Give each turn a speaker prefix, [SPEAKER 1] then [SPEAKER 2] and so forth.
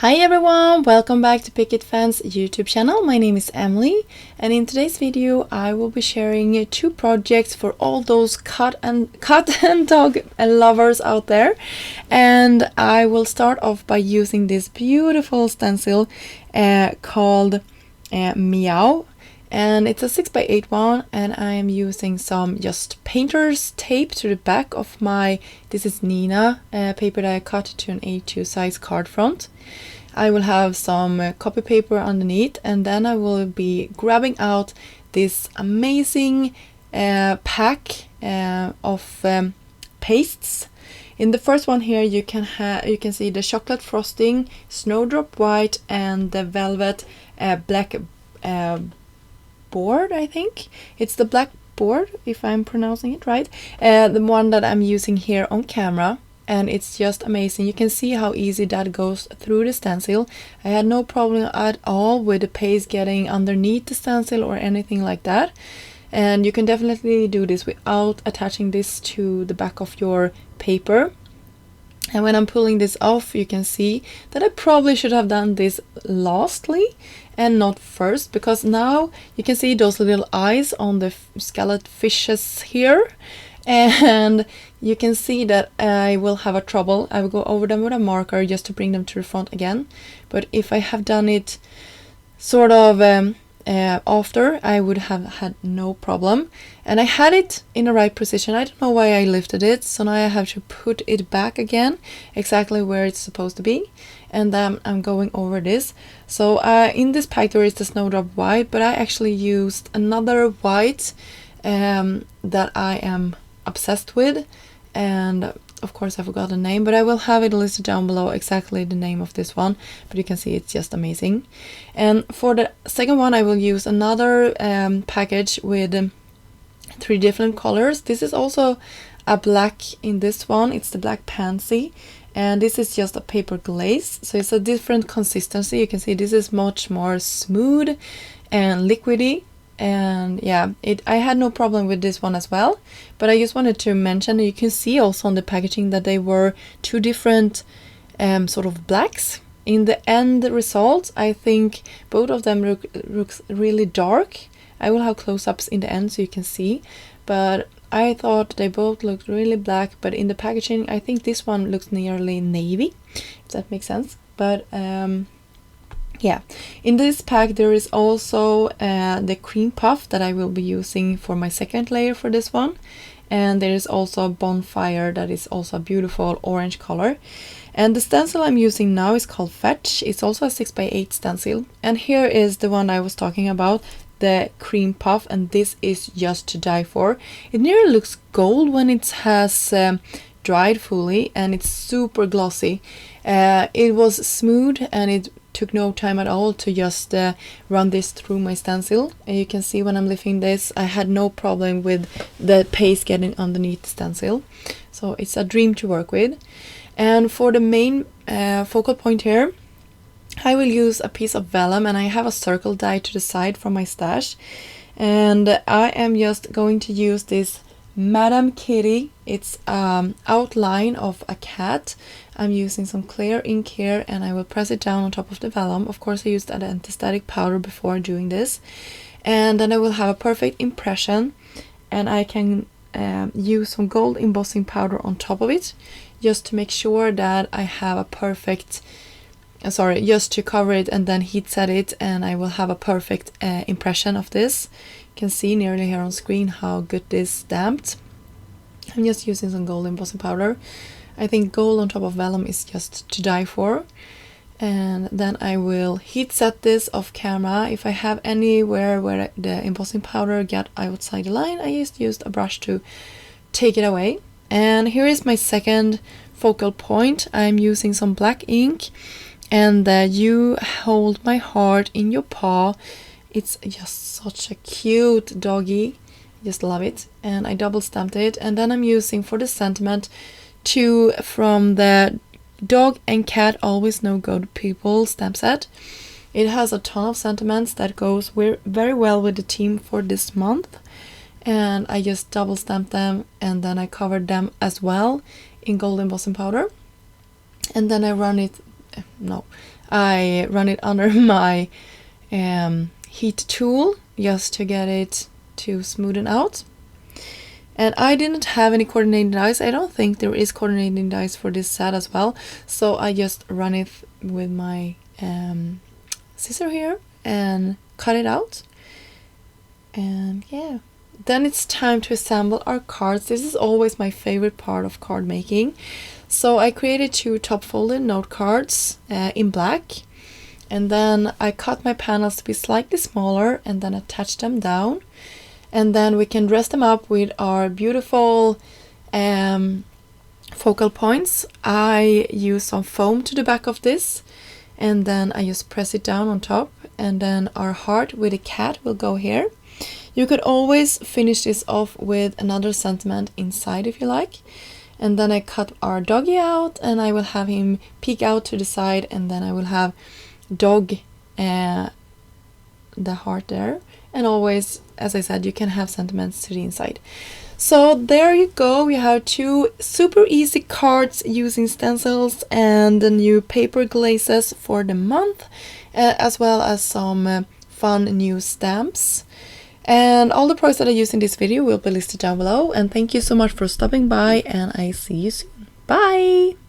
[SPEAKER 1] Hi everyone, welcome back to Picket Fans YouTube channel. My name is Emily, and in today's video I will be sharing two projects for all those cat and dog lovers out there. And I will start off by using this beautiful stencil called Meow, and it's a 6x8 one, and I am using some just painter's tape to the back of my, this is Nina paper that I cut to an A2 size card front. I will have some copy paper underneath, and then I will be grabbing out this amazing pack of pastes. In the first one here you can see the chocolate frosting, snowdrop white, and the velvet black board. I think it's the black board, if I'm pronouncing it right, the one that I'm using here on camera. And it's just amazing. You can see how easy that goes through the stencil. I had no problem at all with the paste getting underneath the stencil or anything like that. And you can definitely do this without attaching this to the back of your paper. And when I'm pulling this off, you can see that I probably should have done this lastly and not first, because now you can see those little eyes on the scalloped fishes here. And you can see that I will have a trouble. I will go over them with a marker just to bring them to the front again. But if I have done it sort of after, I would have had no problem. And I had it in the right position. I don't know why I lifted it, so now I have to put it back again exactly where it's supposed to be. And then I'm going over this. So in this pack there is the snowdrop white, but I actually used another white that I am obsessed with, and of course I forgot the name, but I will have it listed down below exactly the name of this one. But you can see it's just amazing. And for the second one I will use another package with 3 different colors. This is also a black in this one. It's the black pansy, and this is just a paper glaze, so it's a different consistency. You can see this is much more smooth and liquidy. And yeah, I had no problem with this one as well, but I just wanted to mention, you can see also on the packaging that they were 2 different sort of blacks. In the end result, I think both of them looks really dark. I will have close-ups in the end so you can see, but I thought they both looked really black. But in the packaging, I think this one looks nearly navy, if that makes sense. But yeah, in this pack there is also the cream puff that I will be using for my second layer for this one. And there is also a bonfire that is also a beautiful orange color. And the stencil I'm using now is called Fetch. It's also a 6x8 stencil. And here is the one I was talking about, the cream puff, and this is just to die for. It nearly looks gold when it has dried fully, and it's super glossy. It was smooth, and it took no time at all to just run this through my stencil. And you can see when I'm lifting this, I had no problem with the paste getting underneath the stencil. So it's a dream to work with. And for the main focal point here, I will use a piece of vellum, and I have a circle die to the side from my stash. And I am just going to use this Madame Kitty. It's outline of a cat. I'm using some clear ink here, and I will press it down on top of the vellum. Of course I used an anti-static powder before doing this. And then I will have a perfect impression, and I can use some gold embossing powder on top of it, just to make sure that I have a perfect, just to cover it and then heat set it, and I will have a perfect impression of this. You can see nearly here on screen how good this stamped. I'm just using some gold embossing powder. I think gold on top of vellum is just to die for. And then I will heat set this off camera. If I have anywhere where the embossing powder got outside the line, I just used a brush to take it away. And here is my second focal point. I'm using some black ink, and You Hold My Heart in Your Paw. It's just such a cute doggy. I just love it. And I double stamped it. And then I'm using for the sentiment from the Dog and Cat Always Know Good People stamp set. It has a ton of sentiments that goes very well with the theme for this month. And I just double stamped them, and then I covered them as well in gold embossing powder. And then I run it no, I run it under my heat tool just to get it to smoothen out. And I didn't have any coordinating dies. I don't think there is coordinating dies for this set as well, so I just run it with my scissor here and cut it out. And yeah, then it's time to assemble our cards. This is always my favorite part of card making. So I created 2 top folded note cards in black, and then I cut my panels to be slightly smaller and then attach them down, and then we can dress them up with our beautiful focal points. I use some foam to the back of this, and then I just press it down on top, and then our heart with a cat will go here. You could always finish this off with another sentiment inside if you like. And then I cut our doggy out, and I will have him peek out to the side, and then I will have dog the heart there. And always, as I said, you can have sentiments to the inside. So there you go, you have 2 super easy cards using stencils and the new paper glazes for the month, as well as some fun new stamps. And all the products that I use in this video will be listed down below. And thank you so much for stopping by, and I see you soon. Bye!